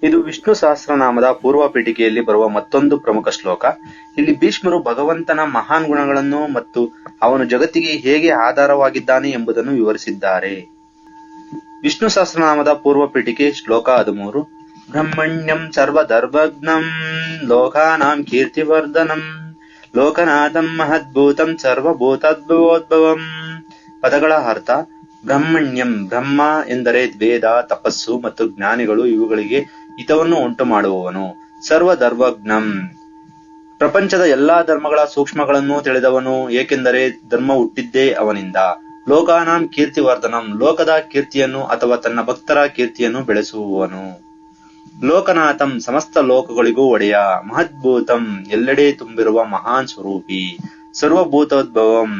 ಇದು ವಿಷ್ಣು ಸಹಸ್ರನಾಮದ ಪೂರ್ವ ಪೀಠಿಕೆಯಲ್ಲಿ ಬರುವ ಮತ್ತೊಂದು ಪ್ರಮುಖ ಶ್ಲೋಕ. ಇಲ್ಲಿ ಭೀಷ್ಮರು ಭಗವಂತನ ಮಹಾನ್ ಗುಣಗಳನ್ನು ಮತ್ತು ಅವನು ಜಗತ್ತಿಗೆ ಹೇಗೆ ಆಧಾರವಾಗಿದ್ದಾನೆ ಎಂಬುದನ್ನು ವಿವರಿಸಿದ್ದಾರೆ. ವಿಷ್ಣು ಸಹಸ್ರನಾಮದ ಪೂರ್ವ ಪೀಠಿಕೆ ಶ್ಲೋಕ 13. ಬ್ರಹ್ಮಣ್ಯಂ ಸರ್ವಧರ್ಮಜ್ಞಂ ಲೋಕಾನಾಂ ಕೀರ್ತಿವರ್ಧನಂ ಲೋಕನಾಥಂ ಮಹದ್ಭೂತಂ ಸರ್ವಭೂತೋದ್ಭವಂ. ಪದಗಳ ಅರ್ಥ: ಬ್ರಹ್ಮಣ್ಯಂ, ಬ್ರಹ್ಮ ಎಂದರೆ ವೇದ, ತಪಸ್ಸು ಮತ್ತು ಜ್ಞಾನಿಗಳು ಇವುಗಳಿಗೆ ಹಿತವನ್ನು ಉಂಟು ಮಾಡುವವನು. ಸರ್ವಧರ್ಮಜ್ಞಂ, ಪ್ರಪಂಚದ ಎಲ್ಲಾ ಧರ್ಮಗಳ ಸೂಕ್ಷ್ಮಗಳನ್ನು ತಿಳಿದವನು, ಏಕೆಂದರೆ ಧರ್ಮ ಹುಟ್ಟಿದ್ದೇ ಅವನಿಂದ. ಲೋಕಾನಾಂ ಕೀರ್ತಿವರ್ಧನಂ, ಲೋಕದ ಕೀರ್ತಿಯನ್ನು ಅಥವಾ ತನ್ನ ಭಕ್ತರ ಕೀರ್ತಿಯನ್ನು ಬೆಳೆಸುವವನು. ಲೋಕನಾಥಂ, ಸಮಸ್ತ ಲೋಕಗಳಿಗೂ ಒಡೆಯ. ಮಹದ್ಭೂತಂ, ಎಲ್ಲೆಡೆ ತುಂಬಿರುವ ಮಹಾನ್ ಸ್ವರೂಪಿ. ಸರ್ವಭೂತೋದ್ಭವಂ,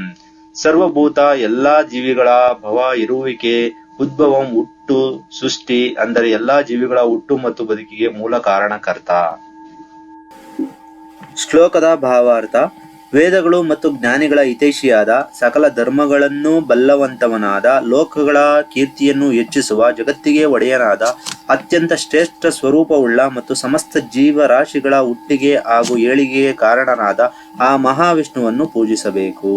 ಸರ್ವಭೂತ ಎಲ್ಲಾ ಜೀವಿಗಳ ಭವ ಇರುವಿಕೆ. ಉದ್ಭವಂ, ಹುಟ್ಟು, ಸೃಷ್ಟಿ ಅಂದರೆ ಎಲ್ಲಾ ಜೀವಿಗಳ ಹುಟ್ಟು ಮತ್ತು ಬದುಕಿಗೆ ಮೂಲ ಕಾರಣಕರ್ತ. ಶ್ಲೋಕದ ಭಾವಾರ್ಥ: ವೇದಗಳು ಮತ್ತು ಜ್ಞಾನಿಗಳ ಹಿತೈಷಿಯಾದ, ಸಕಲ ಧರ್ಮಗಳನ್ನು ಬಲ್ಲವಂತವನಾದ, ಲೋಕಗಳ ಕೀರ್ತಿಯನ್ನು ಹೆಚ್ಚಿಸುವ, ಜಗತ್ತಿಗೆ ಒಡೆಯನಾದ, ಅತ್ಯಂತ ಶ್ರೇಷ್ಠ ಸ್ವರೂಪವುಳ್ಳ ಮತ್ತು ಸಮಸ್ತ ಜೀವರಾಶಿಗಳ ಹುಟ್ಟಿಗೆ ಹಾಗೂ ಏಳಿಗೆಗೆ ಕಾರಣನಾದ ಆ ಮಹಾವಿಷ್ಣುವನ್ನು ಪೂಜಿಸಬೇಕು.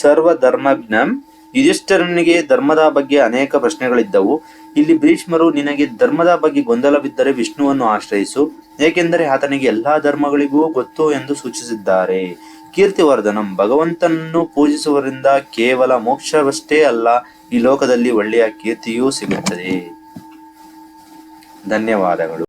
ಸರ್ವಧರ್ಮಜ್ಞಂ, ಯುಧಿಷ್ಠಿರನಿಗೆ ಧರ್ಮದ ಬಗ್ಗೆ ಅನೇಕ ಪ್ರಶ್ನೆಗಳಿದ್ದವು. ಇಲ್ಲಿ ಭೀಷ್ಮರು, ನಿನಗೆ ಧರ್ಮದ ಬಗ್ಗೆ ಗೊಂದಲವಿದ್ದರೆ ವಿಷ್ಣುವನ್ನು ಆಶ್ರಯಿಸು, ಏಕೆಂದರೆ ಆತನಿಗೆ ಎಲ್ಲಾ ಧರ್ಮಗಳಿಗೂ ಗೊತ್ತು ಎಂದು ಸೂಚಿಸಿದ್ದಾರೆ. ಕೀರ್ತಿವರ್ಧನಂ, ಭಗವಂತನನ್ನು ಪೂಜಿಸುವುದರಿಂದ ಕೇವಲ ಮೋಕ್ಷವಷ್ಟೇ ಅಲ್ಲ, ಈ ಲೋಕದಲ್ಲಿ ಒಳ್ಳೆಯ ಕೀರ್ತಿಯೂ ಸಿಗುತ್ತದೆ. ಧನ್ಯವಾದಗಳು.